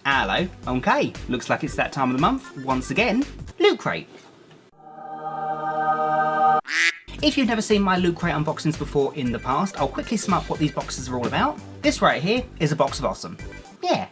Hello. Okay, looks like it's that time of the month. Once again, Loot Crate. If you've never seen my Loot Crate unboxings before in the past, I'll quickly sum up what these boxes are all about. This right here is a box of awesome. Yeah.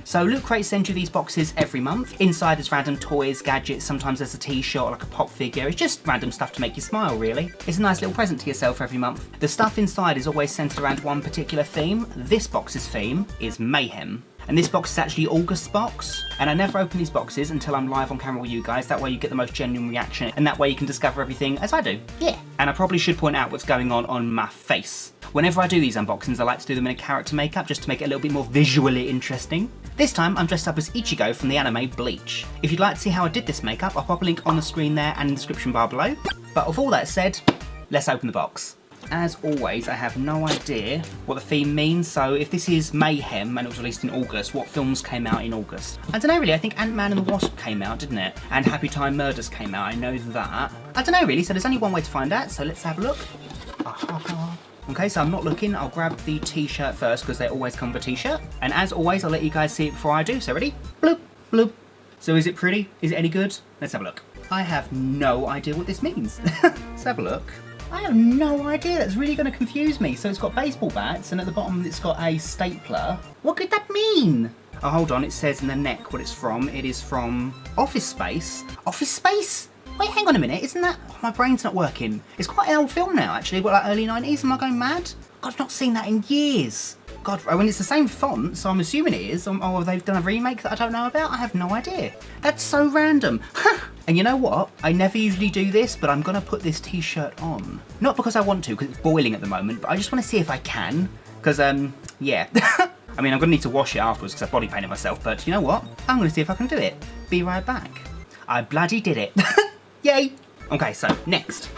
So Loot Crate sends you these boxes every month. Inside there's random toys, gadgets, sometimes there's a t-shirt or like a pop figure. It's just random stuff to make you smile, really. It's a nice little present to yourself every month. The stuff inside is always centered around one particular theme. This box's theme is Mayhem. And this box is actually August's box, and I never open these boxes until I'm live on camera with you guys. That way you get the most genuine reaction, and that way you can discover everything as I do. Yeah. And I probably should point out what's going on my face. Whenever I do these unboxings, I like to do them in a character makeup just to make it a little bit more visually interesting. This time I'm dressed up as Ichigo from the anime Bleach. If you'd like to see how I did this makeup, I'll pop a link on the screen there and in the description bar below. But with all that said, let's open the box. As always, I have no idea what the theme means, so if this is Mayhem and it was released in August, what films came out in August? I don't know really, I think Ant-Man and the Wasp came out, didn't it? And Happy Time Murders came out, I know that. I don't know really, so there's only one way to find out, so let's have a look. Okay, so I'm not looking, I'll grab the t-shirt first because they always come with a t-shirt. And as always, I'll let you guys see it before I do, so ready? Bloop, bloop. So is it pretty? Is it any good? Let's have a look. I have no idea what this means. Let's have a look. I have no idea, that's really going to confuse me. So it's got baseball bats and at the bottom it's got a stapler. What could that mean? Oh, hold on, it says in the neck what it's from. It is from Office Space. Office Space? Wait, hang on a minute, isn't that... Oh, my brain's not working. It's quite an old film now, actually. What, like early 90s? Am I going mad? God, I've not seen that in years. God, I mean, it's the same font, so I'm assuming it is. Or they've done a remake that I don't know about? I have no idea. That's so random. And you know what? I never usually do this, but I'm going to put this t-shirt on. Not because I want to, because it's boiling at the moment, but I just want to see if I can. Because, yeah. I mean, I'm going to need to wash it afterwards because I body painted myself, but you know what? I'm going to see if I can do it. Be right back. I bloody did it. Yay! Okay, so, next.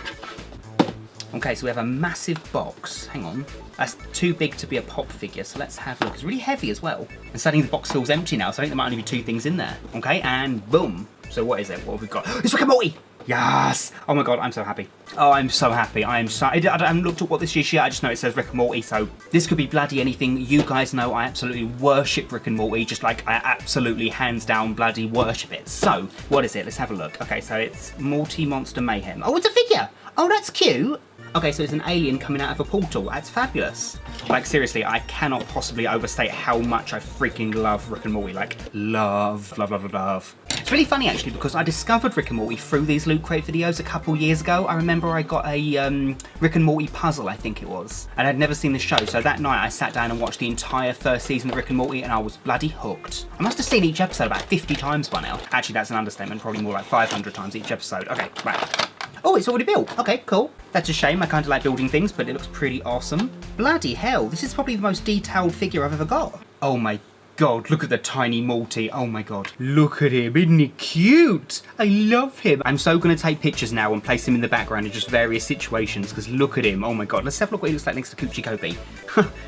Okay, so we have a massive box. Hang on. That's too big to be a pop figure, so let's have a look. It's really heavy as well. And suddenly the box feels empty now, so I think there might only be 2 things in there. Okay, and boom. So what is it? What have we got? It's Rick and Morty! Yes! Oh my god, I'm so happy. Oh, I'm so happy. I haven't looked at what this is yet, I just know it says Rick and Morty, so this could be bloody anything. You guys know I absolutely worship Rick and Morty, just like I absolutely hands down bloody worship it. So, what is it? Let's have a look. Okay, so it's Morty Monster Mayhem. Oh, it's a figure! Oh, that's cute! Okay, so it's an alien coming out of a portal. That's fabulous. Like, seriously, I cannot possibly overstate how much I freaking love Rick and Morty. Like, love, love, love, love, love. It's really funny, actually, because I discovered Rick and Morty through these Loot Crate videos a couple years ago. I remember I got a Rick and Morty puzzle, I think it was. And I'd never seen the show, so that night I sat down and watched the entire first season of Rick and Morty, and I was bloody hooked. I must have seen each episode about 50 times by now. Actually, that's an understatement. Probably more like 500 times each episode. Okay, right. Oh, it's already built. Okay, cool. That's a shame. I kind of like building things, but it looks pretty awesome. Bloody hell, this is probably the most detailed figure I've ever got. Oh my god, look at the tiny Morty. Oh my god. Look at him. Isn't he cute? I love him. I'm so going to take pictures now and place him in the background in just various situations, because look at him. Oh my god. Let's have a look what he looks like next to Coochie Kobe.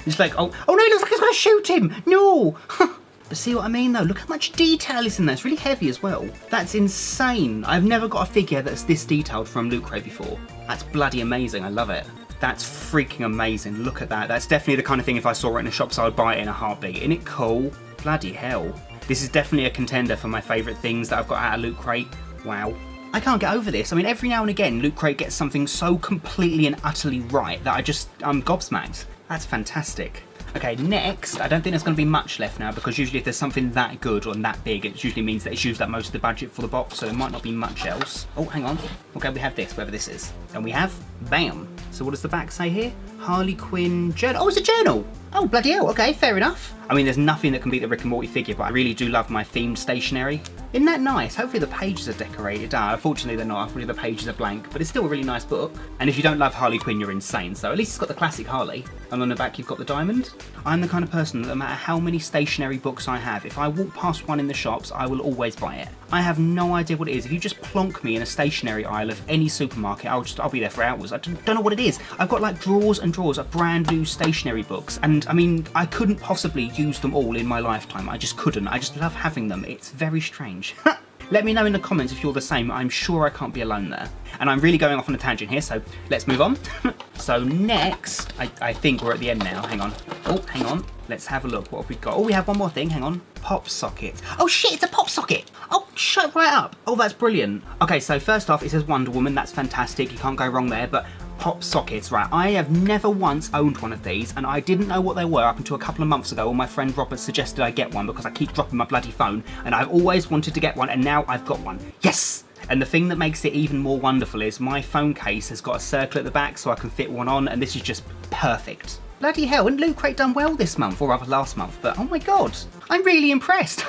It's like, oh no, he looks like he's going to shoot him. No. But see what I mean though? Look how much detail is in there. It's really heavy as well. That's insane. I've never got a figure that's this detailed from Loot Crate before. That's bloody amazing. I love it. That's freaking amazing. Look at that. That's definitely the kind of thing if I saw it in a shop, so I'd buy it in a heartbeat. Isn't it cool? Bloody hell. This is definitely a contender for my favourite things that I've got out of Loot Crate. Wow. I can't get over this. I mean, every now and again, Loot Crate gets something so completely and utterly right that I'm gobsmacked. That's fantastic. Okay, next, I don't think there's going to be much left now because usually if there's something that good or that big, it usually means that it's used up most of the budget for the box, so there might not be much else. Oh, hang on. Okay, we have this, whatever this is. And we have, bam. So what does the back say here? Harley Quinn journal. Oh, it's a journal. Oh, bloody hell. Okay, fair enough. I mean, there's nothing that can beat the Rick and Morty figure, but I really do love my themed stationery. Isn't that nice? Hopefully the pages are decorated. Unfortunately they're not. Hopefully the pages are blank, but it's still a really nice book. And if you don't love Harley Quinn, you're insane. So at least it's got the classic Harley. And on the back you've got the diamond. I'm the kind of person that no matter how many stationery books I have, if I walk past one in the shops, I will always buy it. I have no idea what it is. If you just plonk me in a stationery aisle of any supermarket, I'll be there for hours. I don't know what it is. I've got like drawers and drawers of brand new stationery books. And I mean, I couldn't possibly use them all in my lifetime. I just couldn't. I just love having them. It's very strange. Let me know in the comments if you're the same. I'm sure I can't be alone there. And I'm really going off on a tangent here, so let's move on. So next, I think we're at the end now. Hang on. Oh, hang on. Let's have a look. What have we got? Oh, we have one more thing. Hang on. Pop socket. Oh shit, it's a pop socket. Oh, shut right up. Oh, that's brilliant. Okay, so first off, it says Wonder Woman. That's fantastic. You can't go wrong there, but pop sockets, right? I have never once owned one of these, and I didn't know what they were up until a couple of months ago when my friend Robert suggested I get one because I keep dropping my bloody phone, and I've always wanted to get one, and now I've got one. Yes! And the thing that makes it even more wonderful is my phone case has got a circle at the back so I can fit one on, and this is just perfect. Bloody hell, and Loot Crate done well this month, or rather last month, but oh my god, I'm really impressed.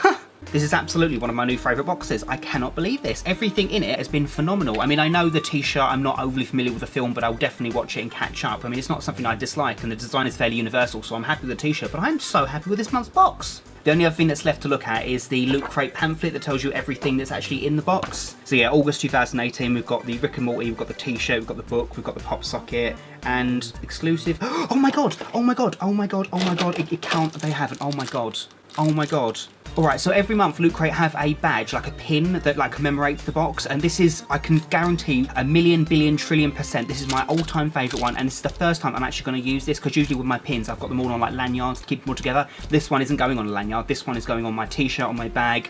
This is absolutely one of my new favourite boxes. I cannot believe this. Everything in it has been phenomenal. I mean, I know the t-shirt, I'm not overly familiar with the film, but I'll definitely watch it and catch up. I mean, it's not something I dislike, and the design is fairly universal, so I'm happy with the t-shirt, but I'm so happy with this month's box. The only other thing that's left to look at is the Loot Crate pamphlet that tells you everything that's actually in the box. So yeah, August 2018, we've got the Rick and Morty, we've got the t-shirt, we've got the book, we've got the pop socket, and exclusive. Oh my god, oh my god, oh my god, oh my god, it can't, they haven't, oh my god, oh my god. Alright, so every month Loot Crate have a badge, like a pin that like commemorates the box, and this is, I can guarantee, a million, billion, trillion%, this is my all-time favourite one, and this is the first time I'm actually going to use this, because usually with my pins I've got them all on like lanyards to keep them all together. This one isn't going on a lanyard, this one is going on my t-shirt, on my bag.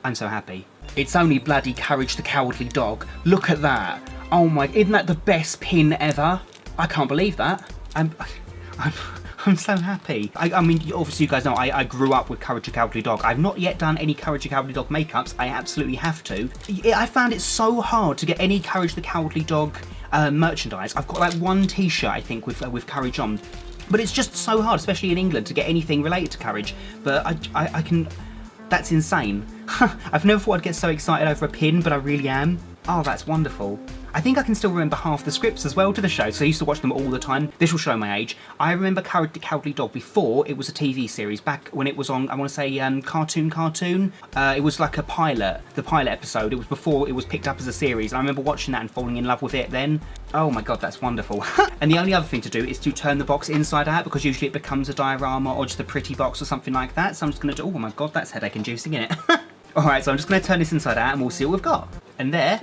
I'm so happy. It's only bloody Courage the Cowardly Dog. Look at that. Oh my, isn't that the best pin ever? I can't believe that. I'm so happy. I mean, obviously you guys know I grew up with Courage the Cowardly Dog. I've not yet done any Courage the Cowardly Dog makeups. I absolutely have to. I found it so hard to get any Courage the Cowardly Dog merchandise. I've got like one t-shirt, I think, with Courage on. But it's just so hard, especially in England, to get anything related to Courage. But I can... That's insane. I've never thought I'd get so excited over a pin, but I really am. Oh, that's wonderful. I think I can still remember half the scripts as well to the show, so I used to watch them all the time. This will show my age. I remember Courage the Cowardly Dog before it was a TV series, back when it was on, I want to say, Cartoon. It was like a pilot, the pilot episode. It was before it was picked up as a series, and I remember watching that and falling in love with it then. Oh my god, that's wonderful. And the only other thing to do is to turn the box inside out, because usually it becomes a diorama or just a pretty box or something like that, so I'm just going to do... Oh my god, that's headache inducing, isn't it? Alright, so I'm just going to turn this inside out and we'll see what we've got. And there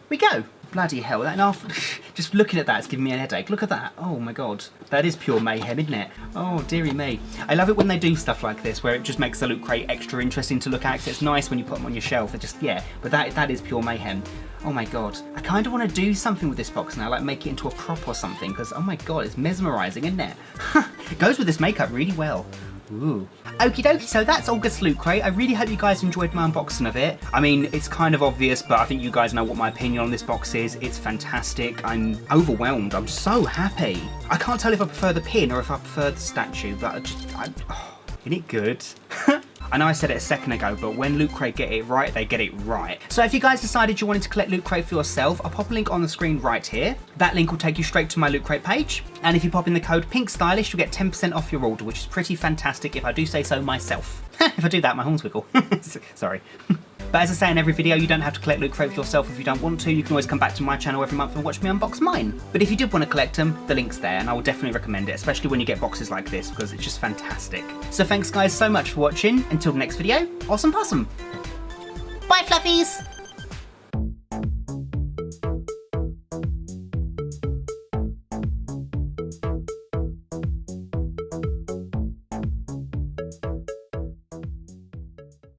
we go. Bloody hell, that enough. Just looking at that, it's giving me a headache. Look at that. Oh my god. That is pure mayhem, isn't it? Oh, dearie me. I love it when they do stuff like this, where it just makes the Loot Crate extra interesting to look at, 'cause it's nice when you put them on your shelf. It just, yeah, but that is pure mayhem. Oh my god. I kind of want to do something with this box now, like make it into a prop or something, because, oh my god, it's mesmerising, isn't it? It goes with this makeup really well. Ooh. Okie dokie, so that's August Loot Crate. I really hope you guys enjoyed my unboxing of it. I mean, it's kind of obvious, but I think you guys know what my opinion on this box is. It's fantastic. I'm overwhelmed. I'm so happy. I can't tell if I prefer the pin or if I prefer the statue, but oh, isn't it good? I know I said it a second ago, but when Loot Crate get it right, they get it right. So if you guys decided you wanted to collect Loot Crate for yourself, I'll pop a link on the screen right here. That link will take you straight to my Loot Crate page. And if you pop in the code PinkStylist, you'll get 10% off your order, which is pretty fantastic if I do say so myself. If I do that, my horns wiggle. Sorry. But as I say in every video, you don't have to collect Loot Crate for yourself if you don't want to. You can always come back to my channel every month and watch me unbox mine. But if you did want to collect them, the link's there, and I would definitely recommend it, especially when you get boxes like this, because it's just fantastic. So thanks guys so much for watching. Until the next video, awesome possum. Bye fluffies!